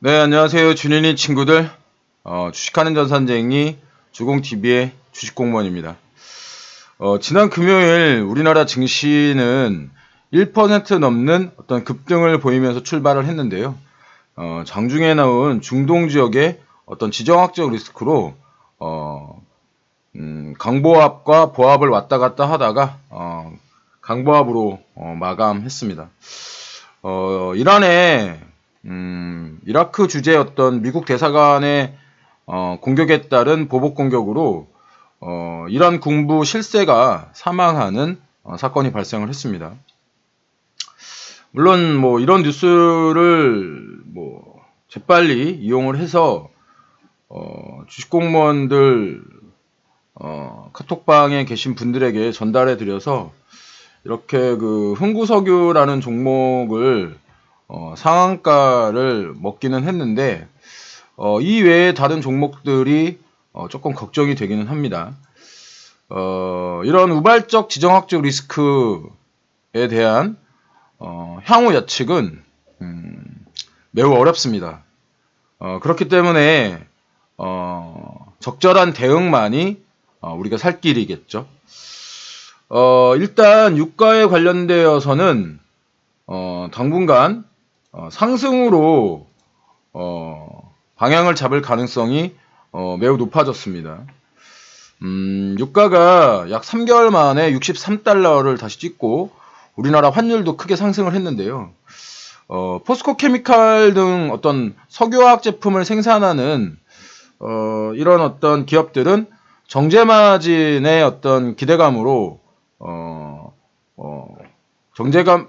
네, 안녕하세요. 준현이 친구들. 주식하는 전산쟁이 주공TV의 주식공무원입니다. 지난 금요일 우리나라 증시는 1% 넘는 어떤 급등을 보이면서 출발을 했는데요. 장중에 나온 중동 지역의 어떤 지정학적 리스크로, 강보합과 보합을 왔다 갔다 하다가, 강보합으로 마감했습니다. 이란의 이라크 주재였던 미국 대사관의 공격에 따른 보복 공격으로 이란 군부 실세가 사망하는 사건이 발생을 했습니다. 물론 뭐 이런 뉴스를 뭐 재빨리 이용을 해서 주식 공무원들 카톡방에 계신 분들에게 전달해 드려서 이렇게 그 흥구석유라는 종목을 상한가를 먹기는 했는데 이 외에 다른 종목들이 조금 걱정이 되기는 합니다. 이런 우발적 지정학적 리스크에 대한 향후 예측은 매우 어렵습니다. 그렇기 때문에 적절한 대응만이 우리가 살 길이겠죠. 일단 유가에 관련되어서는 당분간 상승으로 방향을 잡을 가능성이 매우 높아졌습니다. 유가가 약 3개월 만에 63달러를 다시 찍고 우리나라 환율도 크게 상승을 했는데요. 포스코 케미칼 등 어떤 석유화학 제품을 생산하는 이런 어떤 기업들은 정제마진의 어떤 기대감으로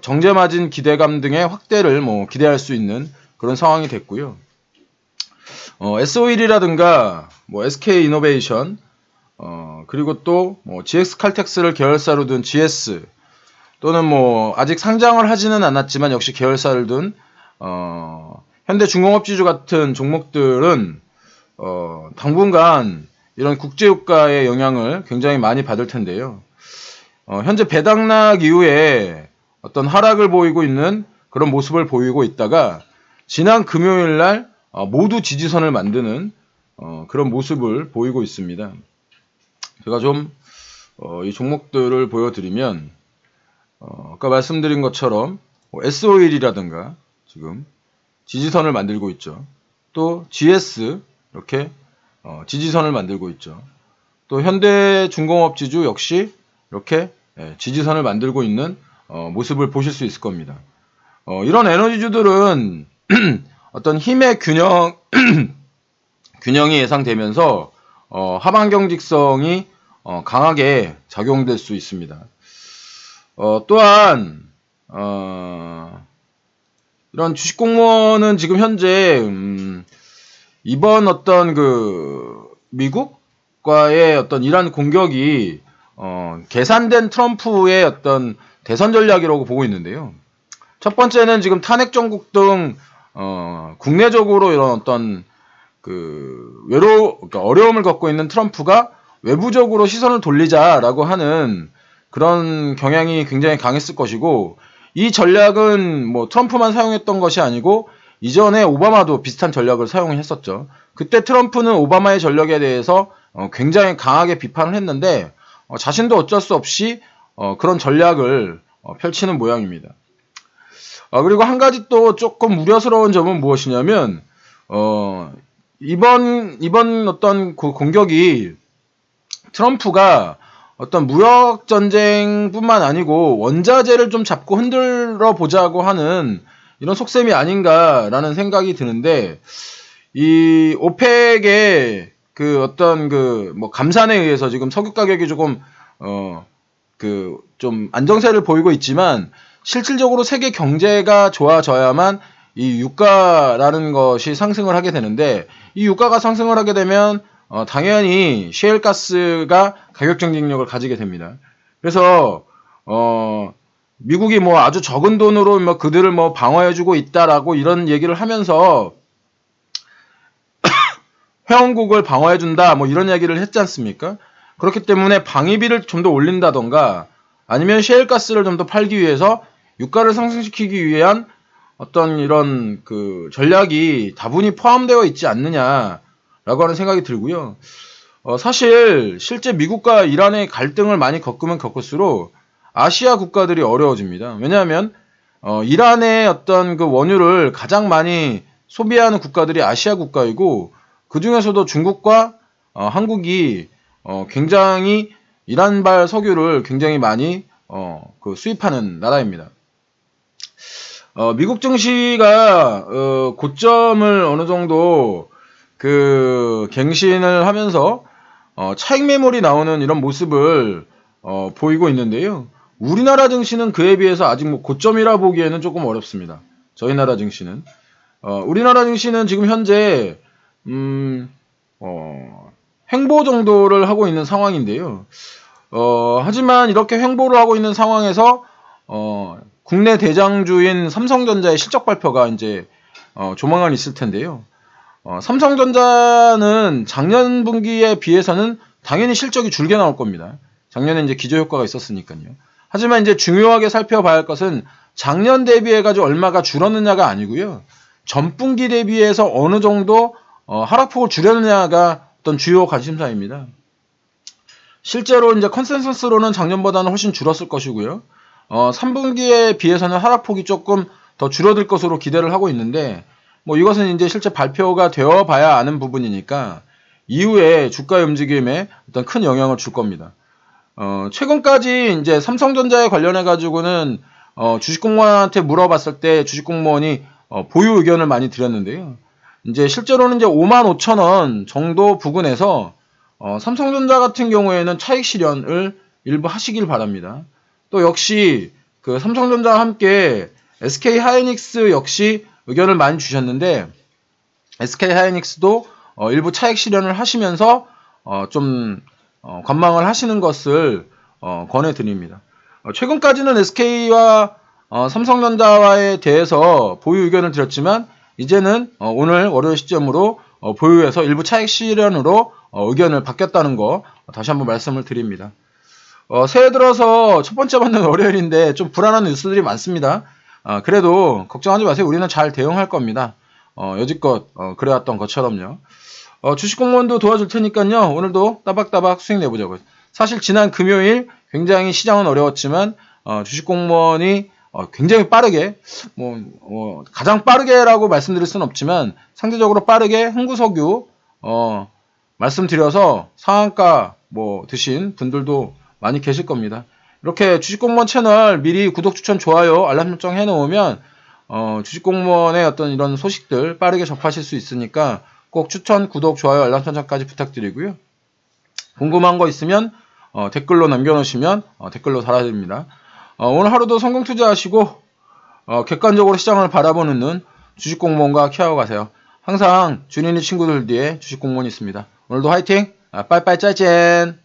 정제마진 기대감 등의 확대를 기대할 수 있는 그런 상황이 됐고요. S-오일이라든가 SK이노베이션 그리고 또 GX칼텍스를 계열사로 둔 GS 또는 아직 상장을 하지는 않았지만 역시 계열사를 둔 현대중공업지주 같은 종목들은 당분간 이런 국제유가의 영향을 굉장히 많이 받을 텐데요. 현재 배당락 이후에 어떤 하락을 보이고 있는 그런 모습을 보이고 있다가 지난 금요일 날 모두 지지선을 만드는 그런 모습을 보이고 있습니다. 제가 좀 이 종목들을 보여드리면 아까 말씀드린 것처럼 S-오일이라든가 지금 지지선을 만들고 있죠. 또 GS 이렇게 지지선을 만들고 있죠. 또 현대중공업지주 역시 이렇게 지지선을 만들고 있는 모습을 보실 수 있을 겁니다. 이런 에너지주들은 어떤 힘의 균형이 예상되면서 하방 경직성이 강하게 작용될 수 있습니다. 또한 이런 주식 공무원은 지금 현재 이번 어떤 그 미국과의 어떤 이란 공격이 계산된 트럼프의 어떤 대선 전략이라고 보고 있는데요. 첫 번째는 지금 탄핵 정국 등 국내적으로 이런 어떤 그러니까 어려움을 겪고 있는 트럼프가 외부적으로 시선을 돌리자라고 하는 그런 경향이 굉장히 강했을 것이고, 이 전략은 트럼프만 사용했던 것이 아니고 이전에 오바마도 비슷한 전략을 사용했었죠. 그때 트럼프는 오바마의 전략에 대해서 굉장히 강하게 비판을 했는데 자신도 어쩔 수 없이 그런 전략을 펼치는 모양입니다. 그리고 한 가지 또 조금 우려스러운 점은 무엇이냐면 이번 어떤 그 공격이 트럼프가 어떤 무역 전쟁뿐만 아니고 원자재를 좀 잡고 흔들어 보자고 하는 이런 속셈이 아닌가라는 생각이 드는데, 이 오펙의 그 어떤 감산에 의해서 지금 석유 가격이 조금 좀 안정세를 보이고 있지만 실질적으로 세계 경제가 좋아져야만 이 유가라는 것이 상승을 하게 되는데, 이 유가가 상승을 하게 되면 당연히 셰일가스가 가격 경쟁력을 가지게 됩니다. 그래서 미국이 아주 적은 돈으로 그들을 방어해주고 있다라고 이런 얘기를 하면서 회원국을 방어해준다 이런 얘기를 했지 않습니까? 그렇기 때문에 방위비를 좀 더 올린다던가 아니면 셰일가스를 좀 더 팔기 위해서 유가를 상승시키기 위한 어떤 이런 그 전략이 다분히 포함되어 있지 않느냐라고 하는 생각이 들고요. 사실 실제 미국과 이란의 갈등을 많이 겪으면 겪을수록 아시아 국가들이 어려워집니다. 왜냐하면 이란의 어떤 그 원유를 가장 많이 소비하는 국가들이 아시아 국가이고 그 중에서도 중국과 한국이 굉장히 이란발 석유를 굉장히 많이 그 수입하는 나라입니다. 미국 증시가 고점을 어느 정도 그 갱신을 하면서 차익 매물이 나오는 이런 모습을 보이고 있는데요. 우리나라 증시는 그에 비해서 아직 뭐 고점이라 보기에는 조금 어렵습니다. 저희 나라 증시는 우리나라 증시는 지금 현재 횡보 정도를 하고 있는 상황인데요. 하지만 이렇게 횡보를 하고 있는 상황에서 국내 대장주인 삼성전자의 실적 발표가 이제 조만간 있을 텐데요. 삼성전자는 작년 분기에 비해서는 당연히 실적이 줄게 나올 겁니다. 작년에 이제 기저효과가 있었으니까요. 하지만 이제 중요하게 살펴봐야 할 것은 작년 대비해가지고 얼마가 줄었느냐가 아니고요. 전분기 대비해서 어느 정도 하락폭을 줄였느냐가 어떤 주요 관심사입니다. 실제로 이제 컨센서스로는 작년보다는 훨씬 줄었을 것이고요. 3분기에 비해서는 하락폭이 조금 더 줄어들 것으로 기대를 하고 있는데, 뭐 이것은 이제 실제 발표가 되어 봐야 아는 부분이니까 이후에 주가의 움직임에 어떤 큰 영향을 줄 겁니다. 최근까지 이제 삼성전자에 관련해 가지고는 주식공무원한테 물어봤을 때 주식공무원이 보유 의견을 많이 드렸는데요. 이제 실제로는 이제 55,000원 정도 부근에서 삼성전자 같은 경우에는 차익 실현을 일부 하시길 바랍니다. 또 역시 그 삼성전자와 함께 SK 하이닉스 역시 의견을 많이 주셨는데 SK 하이닉스도 일부 차익 실현을 하시면서 좀 관망을 하시는 것을 권해드립니다. 최근까지는 SK와 삼성전자에 대해서 보유 의견을 드렸지만 이제는 오늘 월요일 시점으로 보유해서 일부 차익 실현으로 의견을 바뀌었다는 거 다시 한번 말씀을 드립니다. 새해 들어서 첫 번째 받는 월요일인데 좀 불안한 뉴스들이 많습니다. 그래도 걱정하지 마세요. 우리는 잘 대응할 겁니다. 여지껏 그래왔던 것처럼요. 주식공무원도 도와줄 테니까요. 오늘도 따박따박 수익 내보자고요. 사실 지난 금요일 굉장히 시장은 어려웠지만 주식공무원이 굉장히 빠르게 가장 빠르게라고 말씀드릴 수는 없지만 상대적으로 빠르게 흥구석유 말씀드려서 상한가 드신 분들도 많이 계실 겁니다. 이렇게 주식공무원 채널 미리 구독, 추천, 좋아요, 알람 설정 해놓으면 주식공무원의 어떤 이런 소식들 빠르게 접하실 수 있으니까 꼭 추천, 구독, 좋아요, 알람 설정까지 부탁드리고요. 궁금한 거 있으면 댓글로 남겨놓으시면 댓글로 달아드립니다. 오늘 하루도 성공 투자하시고 객관적으로 시장을 바라보는 눈 주식공무원과 키워가 가세요. 항상 준인이 친구들 뒤에 주식공무원이 있습니다. 오늘도 화이팅! 빠이빠이 짜이젠!